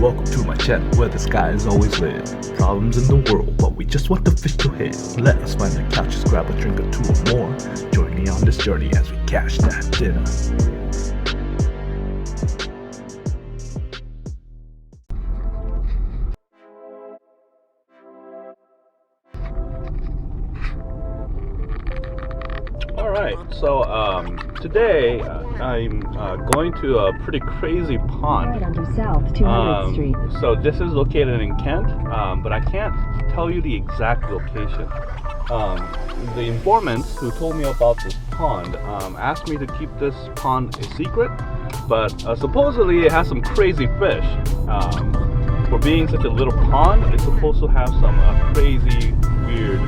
welcome to my channel where the skies always live. Problems in the world, but we just want the fish to hit. Let us find the couches, grab a drink or two or more. Join me on this journey as we catch that dinner. Alright, so today I'm going to a pretty crazy pond. Right onto South 200th Street. So this is located in Kent, but I can't tell you the exact location. The informants who told me about this pond asked me to keep this pond a secret, but supposedly it has some crazy fish. For being such a little pond, it's supposed to have some crazy, weird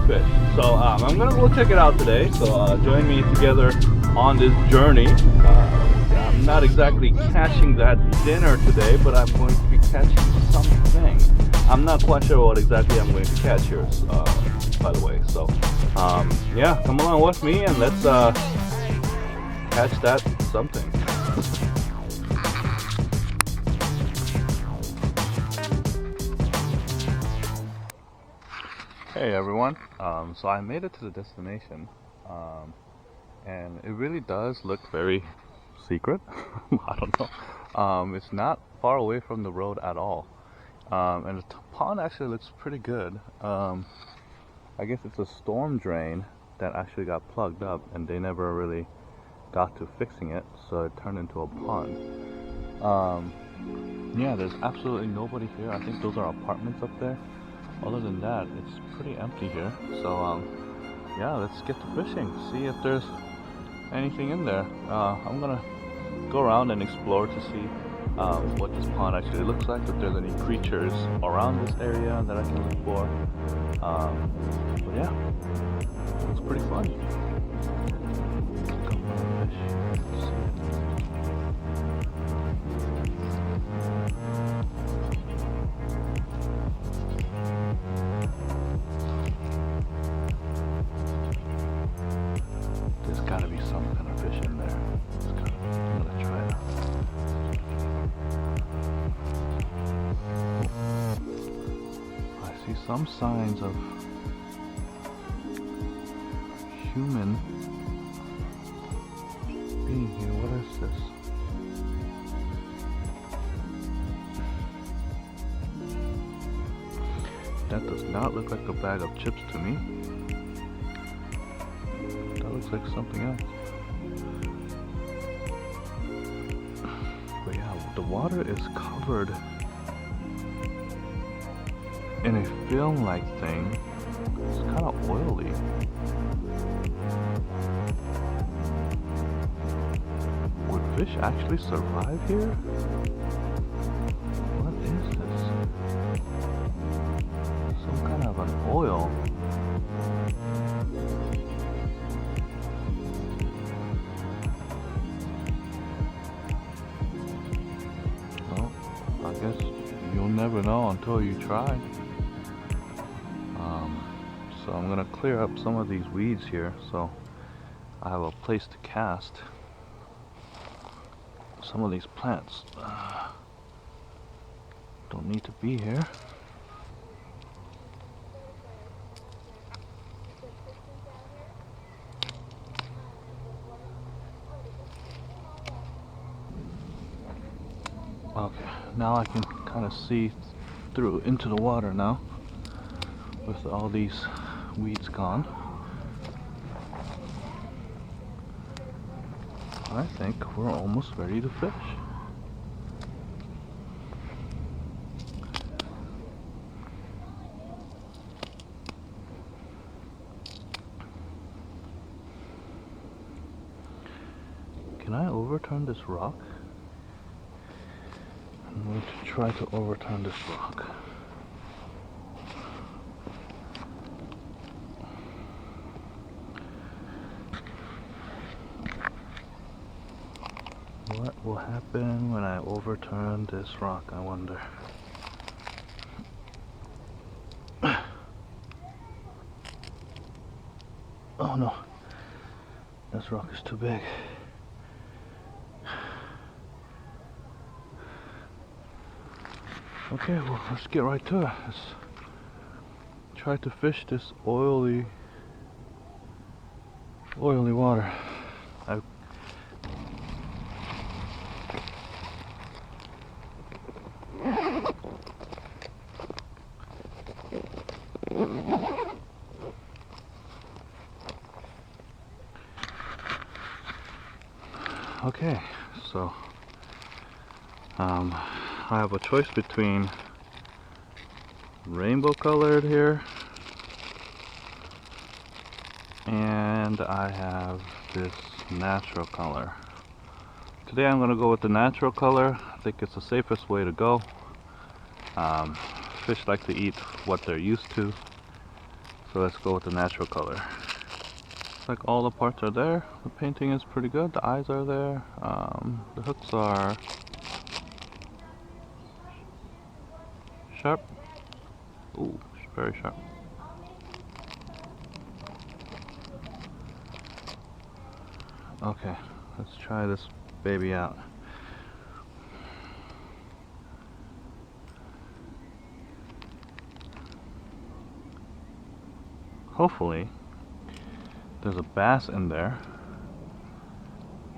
fish. So I'm gonna go check it out today. So join me together on this journey. I'm not exactly catching that dinner today, but I'm going to be catching something. I'm not quite sure what exactly I'm going to catch here, by the way. So yeah, come along with me and let's catch that something. Hey everyone, so I made it to the destination, and it really does look very secret. I don't know. It's not far away from the road at all, and the pond actually looks pretty good. I guess it's a storm drain that actually got plugged up and they never really got to fixing it, so it turned into a pond. Yeah, there's absolutely nobody here. I think those are apartments up there. Other than that, it's pretty empty here. So yeah, let's get to fishing, see if there's anything in there. I'm gonna go around and explore to see what this pond actually looks like, if there's any creatures around this area that I can look for. But yeah, it's pretty fun. There's gotta be some kind of fish in there. I'm gonna try it. I see some signs of human being here. What is this? That does not look like a bag of chips to me. That looks like something else. But yeah, the water is covered in a film-like thing. It's kind of oily. Would fish actually survive here? What is this? Some kind of an oil. Well, I guess you'll never know until you try. So I'm gonna clear up some of these weeds here so I have a place to cast some of these plants. Don't need to be here. Okay, now I can kind of see through into the water now with all these weeds gone. I think we're almost ready to fish. Can I overturn this rock? I'm going to try to overturn this rock. What will happen when I overturn this rock, I wonder? Oh no, this rock is too big. Okay, well, let's get right to it. Let's try to fish this oily water. Okay, so I have a choice between rainbow colored here and I have this natural color. Today I'm going to go with the natural color. I think it's the safest way to go. Fish like to eat what they're used to, so let's go with the natural color. Like all the parts are there. The painting is pretty good. The eyes are there. The hooks are sharp. Ooh, very sharp. Okay, let's try this baby out. Hopefully there's a bass in there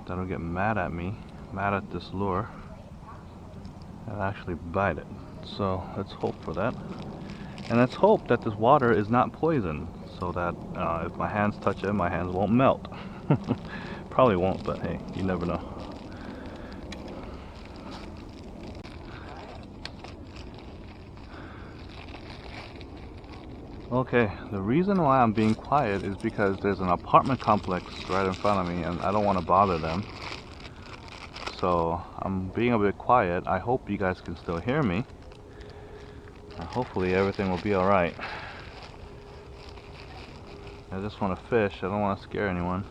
that'll get mad at me, mad at this lure, and actually bite it. So let's hope for that. And let's hope that this water is not poison, so that if my hands touch it, my hands won't melt. Probably won't, but hey, you never know. Okay, the reason why I'm being quiet is because there's an apartment complex right in front of me and I don't want to bother them. So I'm being a bit quiet. I hope you guys can still hear me. Hopefully everything will be alright. I just want to fish. I don't want to scare anyone.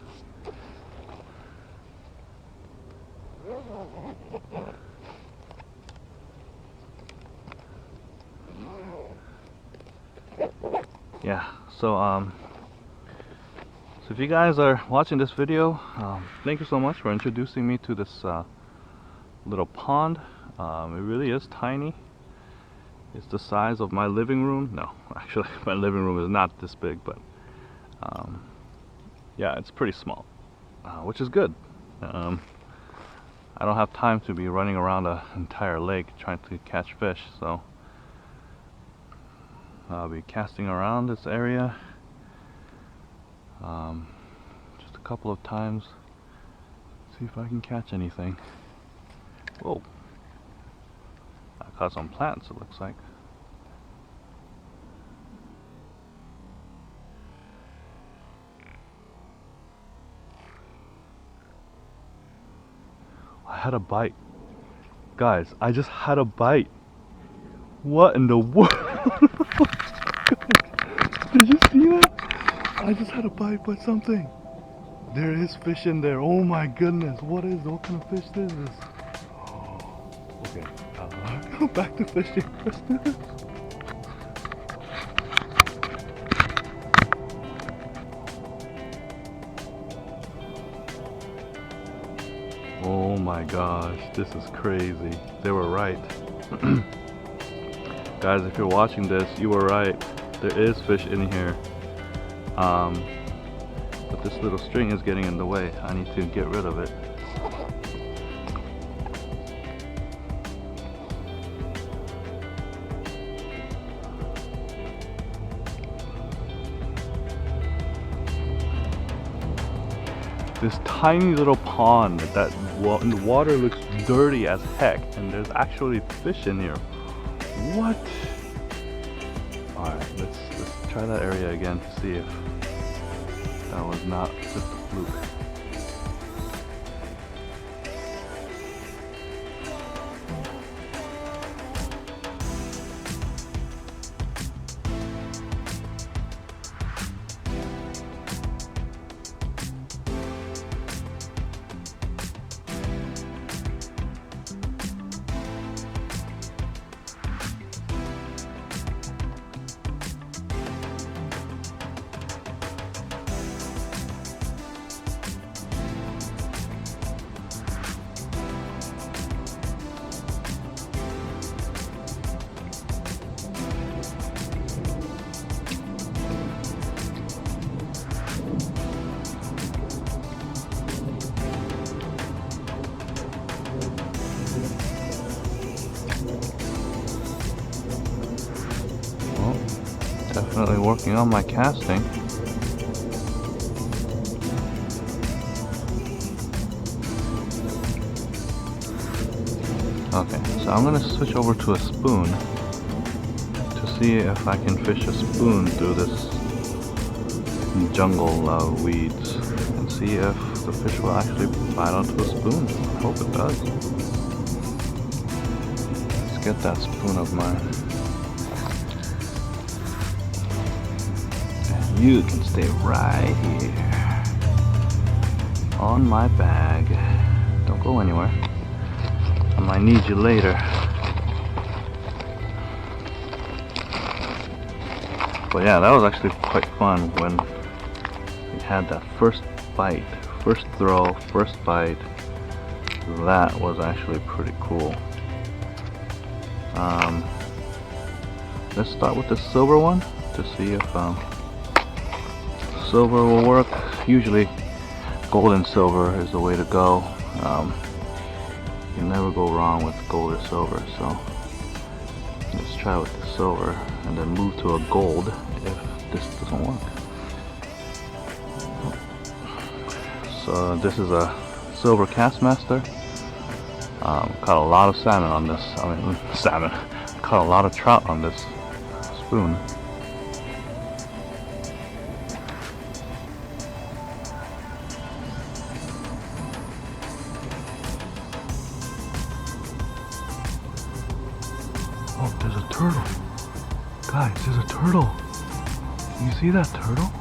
Yeah, so if you guys are watching this video, thank you so much for introducing me to this little pond. It really is tiny. It's the size of my living room. No, actually my living room is not this big, but yeah, it's pretty small, which is good. I don't have time to be running around an entire lake trying to catch fish, so I'll be casting around this area just a couple of times, see if I can catch anything. Whoa, I caught some plants, it looks like. I had a bite. Guys, I just had a bite. What in the world? Did you see that? I just had a bite by something. There is fish in there. Oh my goodness. What kind of fish is this? Okay, back to fishing. Oh my gosh, this is crazy. They were right. Guys, if you're watching this, you were right. There is fish in here. But this little string is getting in the way. I need to get rid of it. This tiny little pond, that the water looks dirty as heck, and there's actually fish in here. What? Alright, let's try that area again to see if that was not just a fluke. definitely working on my casting. Okay, so I'm gonna switch over to a spoon to see if I can fish a spoon through this jungle of weeds and see if the fish will actually bite onto a spoon. I hope it does. Let's get that spoon of mine. And you can stay right here on my bag. Don't go anywhere. I might need you later. But yeah, that was actually quite fun when we had that first bite, first throw, first bite. That was actually pretty cool. Let's start with the silver one to see if silver will work. Usually gold and silver is the way to go. You never go wrong with gold or silver, so let's try with the silver and then move to a gold if this doesn't work. So this is a silver Castmaster. Caught a lot of salmon on this. Salmon. Caught a lot of trout on this spoon. Oh, there's a turtle. Guys, there's a turtle. You see that turtle?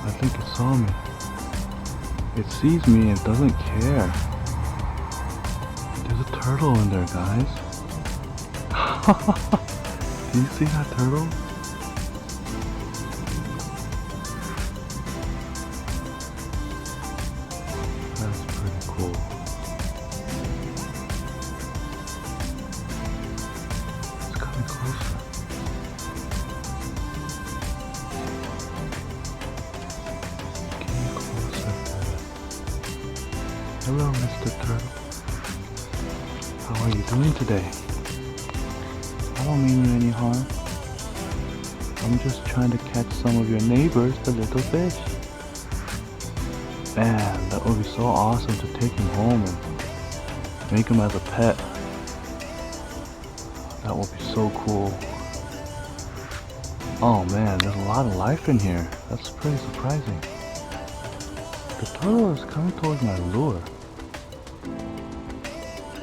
I think it saw me. It sees me and doesn't care. There's a turtle in there, guys. Do you see that turtle? That's pretty cool. It's coming closer. Getting closer. Hello, Mr. Turtle. How are you doing today? I don't mean you any harm. I'm just trying to catch some of your neighbors, the little fish. Man, that would be so awesome to take him home and make him as a pet. That would be so cool. Oh man, there's a lot of life in here. That's pretty surprising. The turtle is coming towards my lure.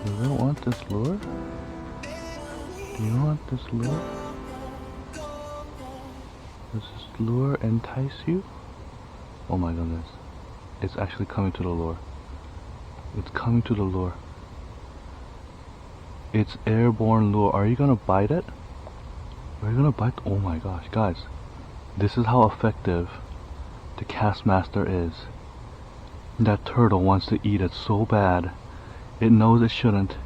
Does it want this lure? Do you want this lure? Does this lure entice you? Oh my goodness. It's actually coming to the lure. It's coming to the lure. It's airborne lure. Are you gonna bite it? Are you gonna bite? Oh my gosh, guys. This is how effective the Castmaster is. That turtle wants to eat it so bad. It knows it shouldn't.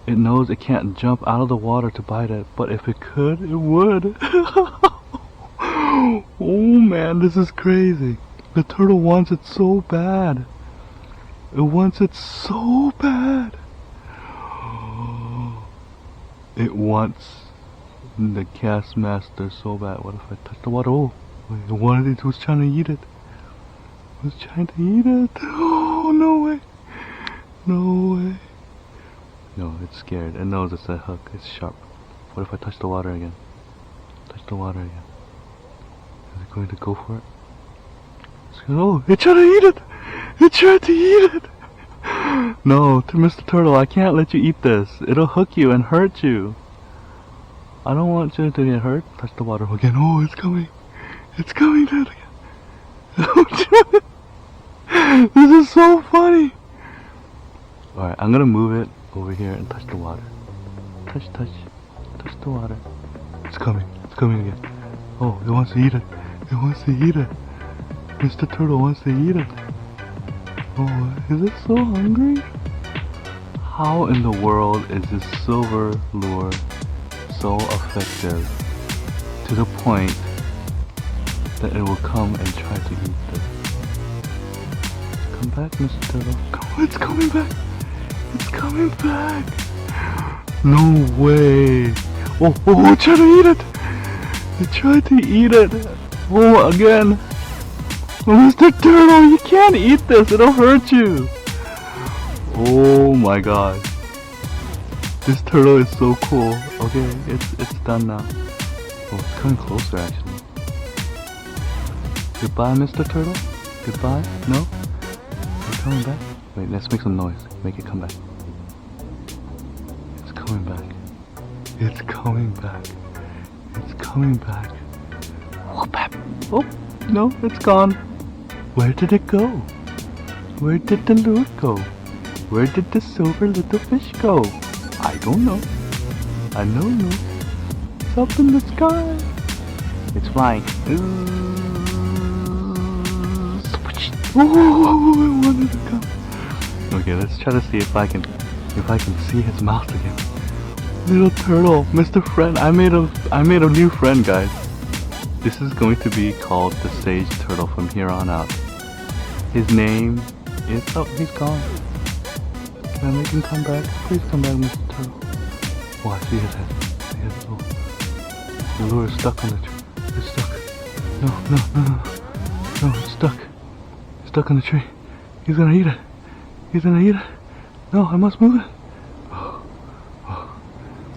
It knows it can't jump out of the water to bite it, but if it could, it would. Oh man, this is crazy. The turtle wants it so bad. It wants it so bad. It wants the Castmaster so bad. What if I touch the water? Oh, wait, it was trying to eat it. It was trying to eat it. Oh, no way. No way. No, it's scared. It knows it's a hook. It's sharp. What if I touch the water again? Touch the water again. Is it going to go for it? Oh, it tried to eat it! It tried to eat it! No, Mr. Turtle, I can't let you eat this. It'll hook you and hurt you. I don't want you to get hurt. Touch the water again. Oh, it's coming. It's coming down again. This is so funny. Alright, I'm gonna move it over here and touch the water. Touch, touch. Touch the water. It's coming. It's coming again. Oh, it wants to eat it. It wants to eat it. Mr. Turtle wants to eat it. Oh, is it so hungry? How in the world is this silver lure so effective to the point that it will come and try to eat this? Come back, Mr. Turtle. Come, it's coming back. It's coming back. No way. Oh, it's trying to eat it. He tried to eat it. Oh, again. Mr. Turtle, you can't eat this. It'll hurt you. Oh my god. This turtle is so cool. Okay, it's done now. Oh, it's coming closer actually. Goodbye, Mr. Turtle. Goodbye. No? It's coming back? Wait, let's make some noise. Make it come back. It's coming back. It's coming back. It's coming back. Oh, no, it's gone. Where did it go? Where did the lure go? Where did the silver little fish go? I don't know. I don't know. It's up in the sky. It's flying. Oh, I wanted to come. Okay, let's try to see if I can see his mouth again. Little turtle, Mr. Friend. I made a new friend, guys. This is going to be called the Sage Turtle from here on out. His name is... Oh, he's gone. Can I make him come back? Please come back, Mr. Turtle. Oh, I see his head. I see his little... The lure is stuck on the tree. It's stuck. No. No, it's stuck. It's stuck on the tree. He's gonna eat it. He's gonna eat it. No, I must move it. Oh.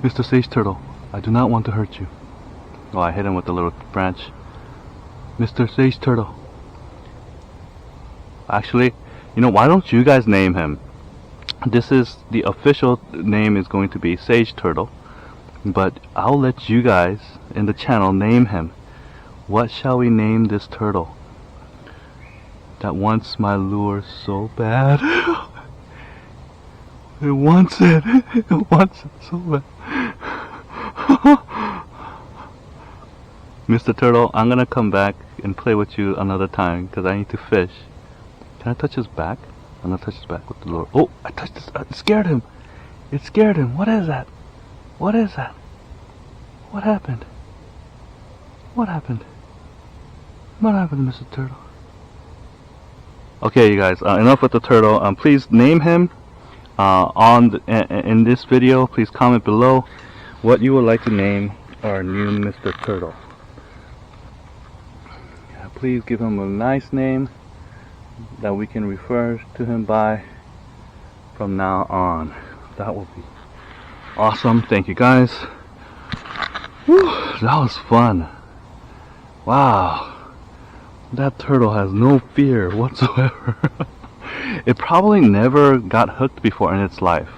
Mr. Sage Turtle, I do not want to hurt you. Oh, I hit him with the little branch. Mr. Sage Turtle. Actually, you know, why don't you guys name him? This is the official name is going to be Sage Turtle, but I'll let you guys in the channel name him. What shall we name this turtle that wants my lure so bad? It wants it. It wants it so bad. Mr. Turtle, I'm gonna come back and play with you another time because I need to fish. Can I touch his back? I'm gonna touch his back with the lure. Oh, I touched this. It scared him. It scared him. What is that? What is that? What happened? What happened? What happened, Mr. Turtle? Okay, you guys. Enough with the turtle. Please name him in this video. Please comment below what you would like to name our new Mr. Turtle. Please give him a nice name that we can refer to him by from now on. That will be awesome. Thank you guys. Whew, that was fun. Wow. That turtle has no fear whatsoever. It probably never got hooked before in its life,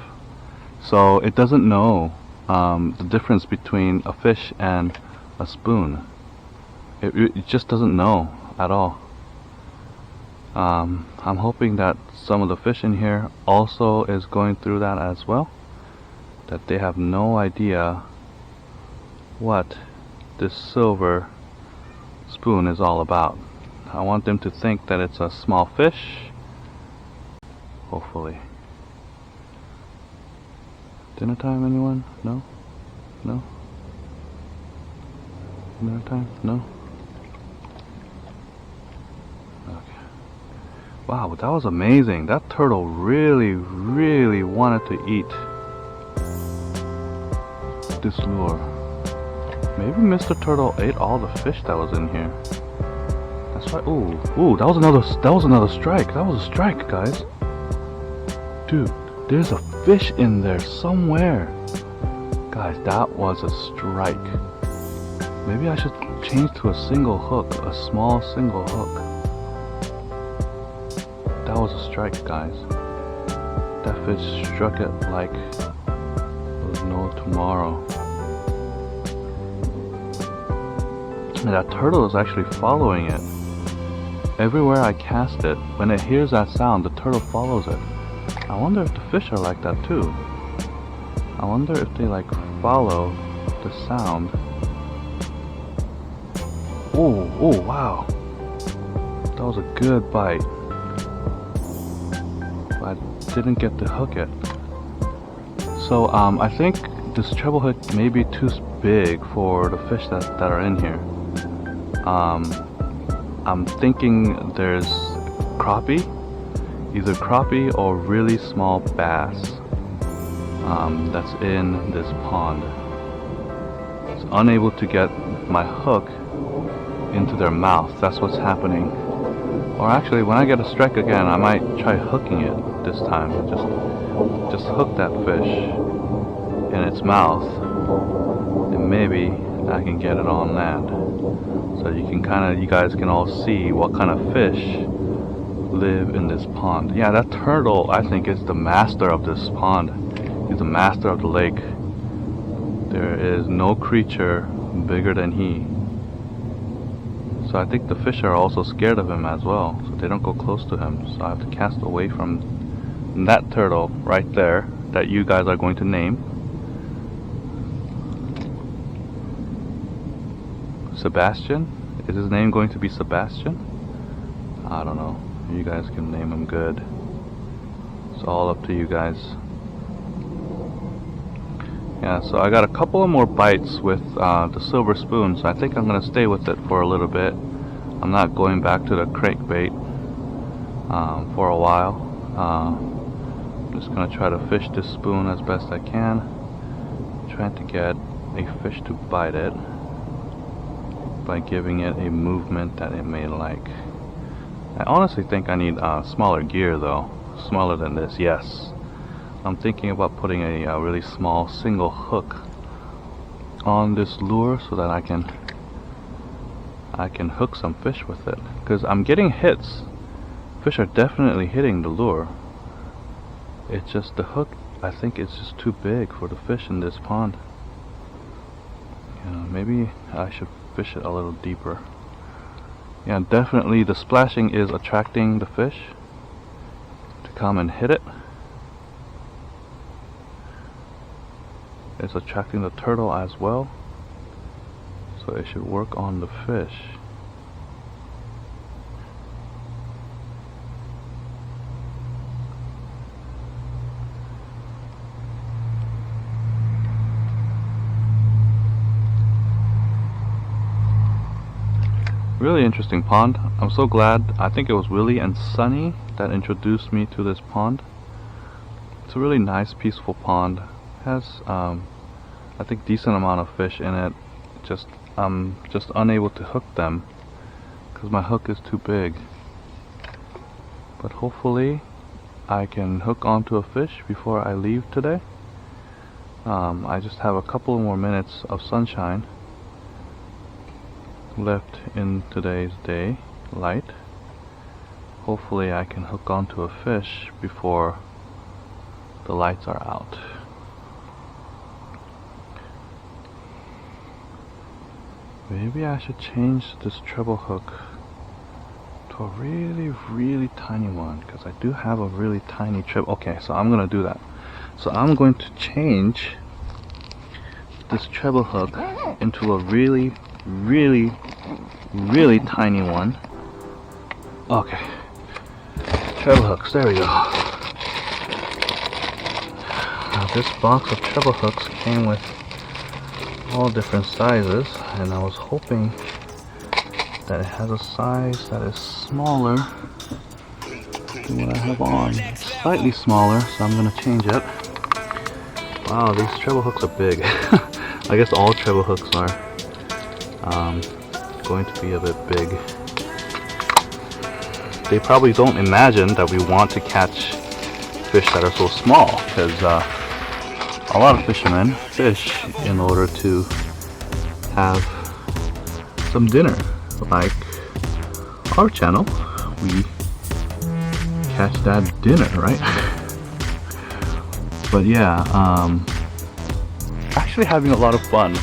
so it doesn't know the difference between a fish and a spoon. It just doesn't know at all. I'm hoping that some of the fish in here also is going through that as well, that they have no idea what this silver spoon is all about. I want them to think that it's a small fish, hopefully. Dinner time, anyone? No? No? Dinner time? No? Okay. Wow, that was amazing. That turtle really wanted to eat this lure. Maybe Mr. Turtle ate all the fish that was in here. That's right. Ooh, that was another strike. That was a strike, guys. Dude, there's a fish in there somewhere. Guys, that was a strike. Maybe I should change to a single hook, a small single hook. That was a strike, guys. That fish struck it like there was no tomorrow. And that turtle is actually following it. Everywhere I cast it, when it hears that sound, the turtle follows it. I wonder if the fish are like that too. I wonder if they like follow the sound. Oh wow. That was a good bite. But I didn't get to hook it. So I think this treble hook may be too big for the fish that are in here. I'm thinking there's crappie, either crappie or really small bass that's in this pond. It's unable to get my hook into their mouth. That's what's happening. Or actually, when I get a strike again, I might try hooking it this time. Just hook that fish in its mouth, and maybe I can get it on land. So you guys can all see what kind of fish live in this pond. Yeah, that turtle, I think, is the master of this pond. He's the master of the lake. There is no creature bigger than he. So I think the fish are also scared of him as well, so they don't go close to him. So I have to cast away from that turtle right there that you guys are going to name. Sebastian? Is his name going to be Sebastian? I don't know. You guys can name him good. It's all up to you guys. Yeah, so I got a couple of more bites with the silver spoon, so I think I'm going to stay with it for a little bit. I'm not going back to the crankbait for a while. I'm just going to try to fish this spoon as best I can. Trying to get a fish to bite it by giving it a movement that it may like. I honestly think I need smaller gear though. Smaller than this, yes. I'm thinking about putting a really small single hook on this lure so that I can hook some fish with it. Because I'm getting hits. Fish are definitely hitting the lure. It's just the hook, I think it's just too big for the fish in this pond. You know, maybe I should fish it a little deeper. Yeah, definitely the splashing is attracting the fish to come and hit it. It's attracting the turtle as well, so it should work on the fish. Really interesting pond. I'm so glad. I think it was Willie and Sunny that introduced me to this pond. It's a really nice, peaceful pond. Has I think decent amount of fish in it. I'm just unable to hook them because my hook is too big. But hopefully I can hook onto a fish before I leave today. I just have a couple more minutes of sunshine left in today's day, light. Hopefully I can hook onto a fish before the lights are out. Maybe I should change this treble hook to a really, really tiny one, because I do have a really tiny treble. Okay, so I'm gonna do that. So I'm going to change this treble hook into a really, really, really tiny one. Okay, treble hooks, there we go. Now this box of treble hooks came with all different sizes, and I was hoping that it has a size that is smaller than what I have on. Slightly smaller, so I'm going to change it. Wow, these treble hooks are big. I guess all treble hooks are going to be a bit big. They probably don't imagine that we want to catch fish that are so small, because a lot of fishermen fish in order to have some dinner. Like our channel, we catch that dinner, right? But yeah, actually having a lot of fun.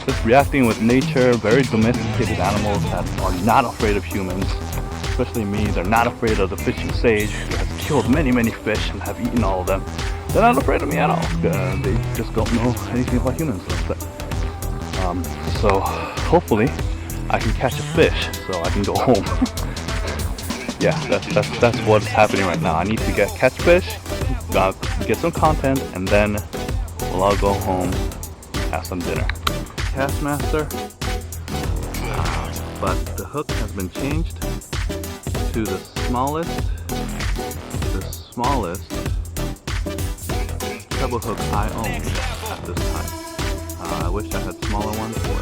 Just reacting with nature, very domesticated animals that are not afraid of humans. Especially me, they're not afraid of the fishing sage who has killed many, many fish and have eaten all of them. They're not afraid of me at all. They just don't know anything about humans. So hopefully I can catch a fish so I can go home. Yeah, that's what's happening right now. I need to catch fish, get some content, and then we'll all go home, have some dinner. Castmaster, but the hook has been changed to the smallest treble hook I own at this time. I wish I had smaller ones for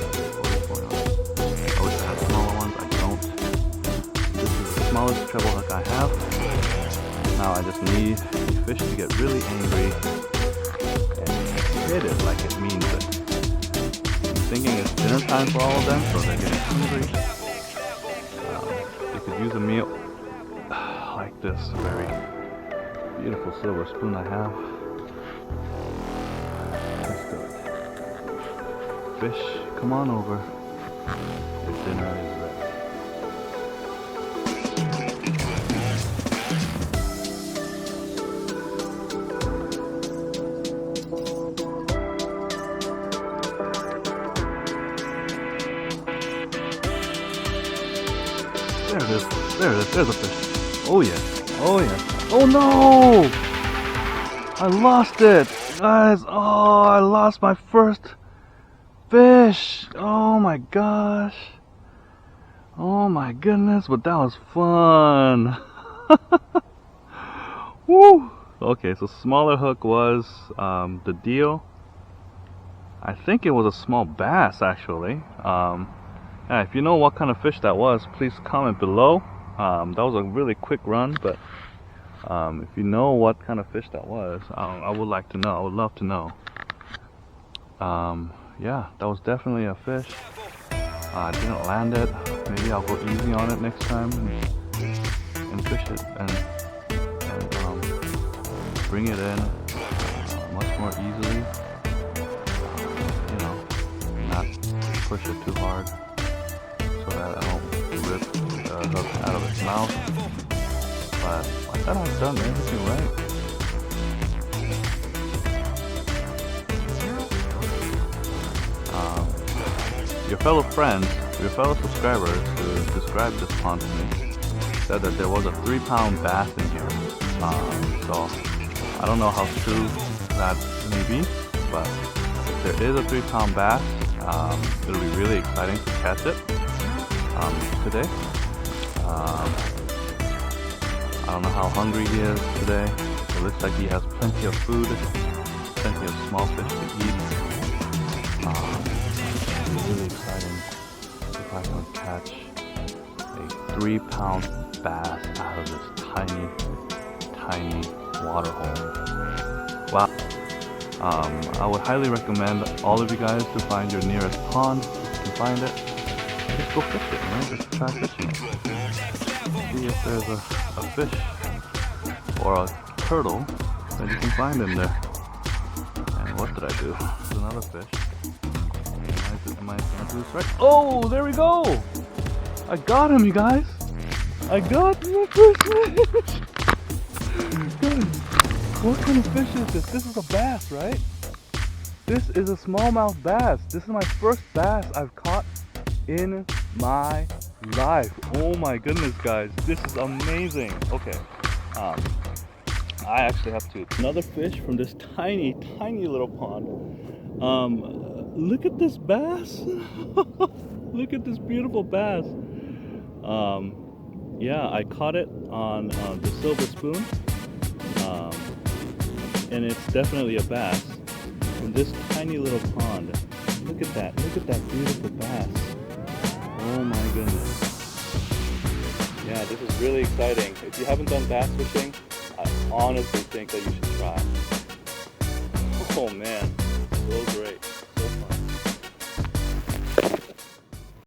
smallest treble hook I have. Now I just need the fish to get really angry and hit it like it means it. I'm thinking it's dinner time for all of them, so they're getting hungry. They could use a meal like this very beautiful silver spoon I have. Let's do it. Fish, come on over. Your dinner is ready. There it is. There it is. There's a fish. Oh yeah. Oh yeah. Oh no! I lost it, guys. Oh, I lost my first fish. Oh my gosh. Oh my goodness, but that was fun. Woo! Okay, so smaller hook was the deal. I think it was a small bass actually. Yeah, if you know what kind of fish that was, please comment below. That was a really quick run, but if you know what kind of fish that was, I would like to know. I would love to know. Yeah, that was definitely a fish. I didn't land it. Maybe I'll go easy on it next time and fish it and bring it in much more easily. You know, not push it too hard so that I don't rip the hook out of its mouth. But I thought I've done everything right. Your fellow friends, your fellow subscribers who described this pond to me said that there was a 3-pound bass in here. So I don't know how true that may be, but if there is a 3-pound bass, it'll be really exciting to catch it today. I don't know how hungry he is today. It looks like he has plenty of food, plenty of small fish to eat. It's really exciting if I can catch a 3-pound bass out of this tiny, tiny water hole. Wow. I would highly recommend all of you guys to find your nearest pond if you can find it. Just go fish it, man. Just try fishing it. See if there's a fish or a turtle that you can find in there. And what did I do? There's another fish. Am I gonna do this right? Oh, there we go! I got him, you guys! I got my first fish! Guys, what kind of fish is this? This is a bass, right? This is a smallmouth bass. This is my first bass I've caught in my life. Oh my goodness, guys, this is amazing. Okay, I actually have to another fish from this tiny little pond. Look at this bass. Look at this beautiful bass. Yeah, I caught it on the silver spoon, and it's definitely a bass from this tiny little pond. Look at that beautiful bass. Oh my goodness. Yeah, this is really exciting. If you haven't done bass fishing, I honestly think that you should try. Oh man, so great.